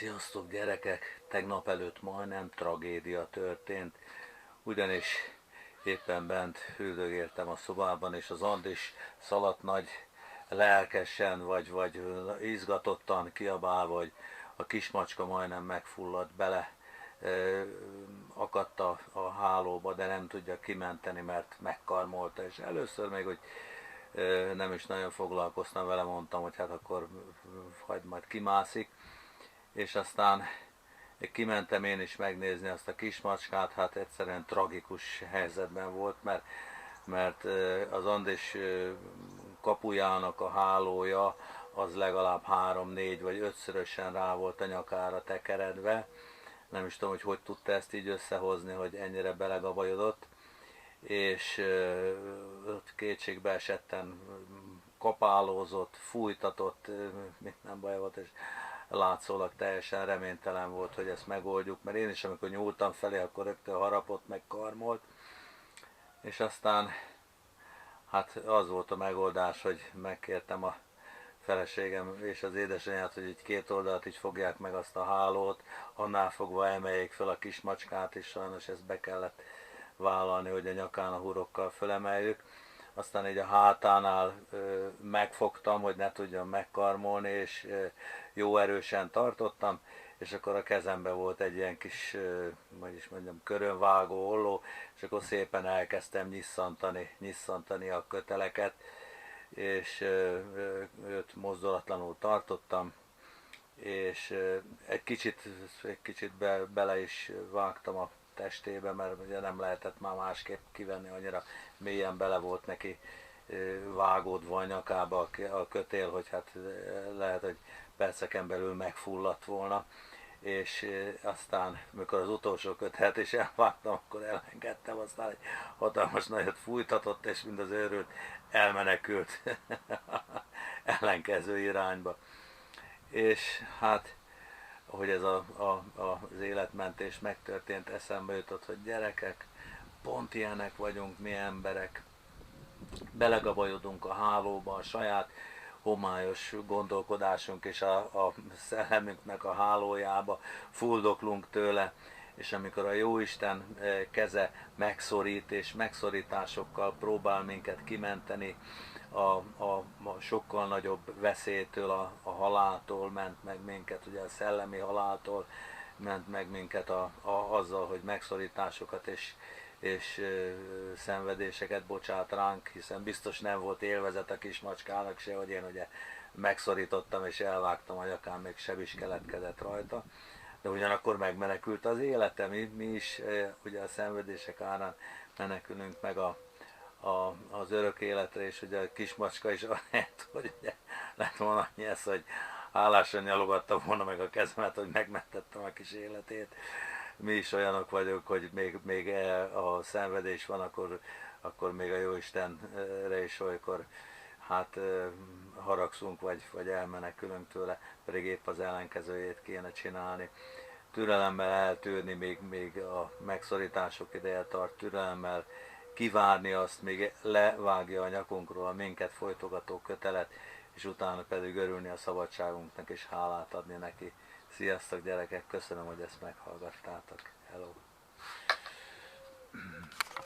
Sziasztok gyerekek! Tegnap előtt majdnem tragédia történt, ugyanis éppen bent üldögéltem a szobában, és az Andis szaladt nagy lelkesen, vagy izgatottan kiabálva, hogy a kismacska majdnem megfulladt bele, akadt a hálóba, de nem tudja kimenteni, mert megkarmolta, és először még, hogy nem is nagyon foglalkoztam vele, mondtam, hogy hát akkor hagyd majd kimászik, és aztán kimentem én is megnézni azt a kismacskát, hát egyszerűen tragikus helyzetben volt, mert az Andis kapujának a hálója az legalább 3-4 vagy 5-szörösen rá volt a nyakára tekeredve. Nem is tudom, hogy tudta ezt így összehozni, hogy ennyire belegabajodott, és ott kétségbe esetten kapálózott, fújtatott, nem baj volt, és látszólag teljesen reménytelen volt, hogy ezt megoldjuk, mert én is, amikor nyúltam felé, akkor rögtön harapott, meg karmolt, és aztán hát az volt a megoldás, hogy megkértem a feleségem és az édesanyját, hogy így két oldalt így fogják meg azt a hálót, annál fogva emeljék fel a kismacskát, és sajnos ezt be kellett vállalni, hogy a nyakán a húrokkal fölemeljük. Aztán így a hátánál megfogtam, hogy ne tudjam megkarmolni, és jó erősen tartottam, és akkor a kezembe volt egy ilyen kis, vagyis mondjam, körönvágó olló, és akkor szépen elkezdtem nyisszantani a köteleket, és őt mozdulatlanul tartottam, és egy kicsit bele is vágtam a testébe, mert ugye nem lehetett már másképp kivenni, annyira mélyen bele volt neki vágódva a nyakába a kötél, hogy hát lehet, hogy perceken belül megfulladt volna, és aztán, mikor az utolsó kötelet is elvágtam, akkor elengedtem, aztán egy hatalmas nagyot fújtatott, és mind az őrült elmenekült ellenkező irányba. És hát, ahogy ez az életmentés megtörtént, eszembe jutott, hogy gyerekek, pont ilyenek vagyunk mi emberek, belegabajodunk a hálóba, a saját homályos gondolkodásunk és a szellemünknek a hálójába, fuldoklunk tőle, és amikor a Jóisten keze megszorít, és megszorításokkal próbál minket kimenteni, a sokkal nagyobb veszélytől, a haláltól ment meg minket, ugye a szellemi haláltól ment meg minket azzal, hogy megszorításokat és szenvedéseket bocsát ránk, hiszen biztos nem volt élvezet a kismacskának se, hogy én ugye megszorítottam és elvágtam a nyakán, még seb is keletkezett rajta, de ugyanakkor megmenekült az élete, mi is ugye a szenvedések árán menekülünk meg az örök életre, és ugye a kismacska is lehet, hogy ugye lett volna annyi ez, hogy hálásan nyalogatta volna meg a kezemet, hogy megmentettem a kis életét. Mi is olyanok vagyunk, hogy még a szenvedés van, akkor még a Jóistenre is olykor hát haragszunk, vagy elmenekülünk tőle, pedig épp az ellenkezőjét kéne csinálni. Türelemmel eltűrni, még a megszorítások ideje tart, türelemmel kivárni azt, még levágja a nyakunkról a minket folytogató kötelet, és utána pedig örülni a szabadságunknak és hálát adni neki. Sziasztok gyerekek, köszönöm, hogy ezt meghallgattátok. Hello!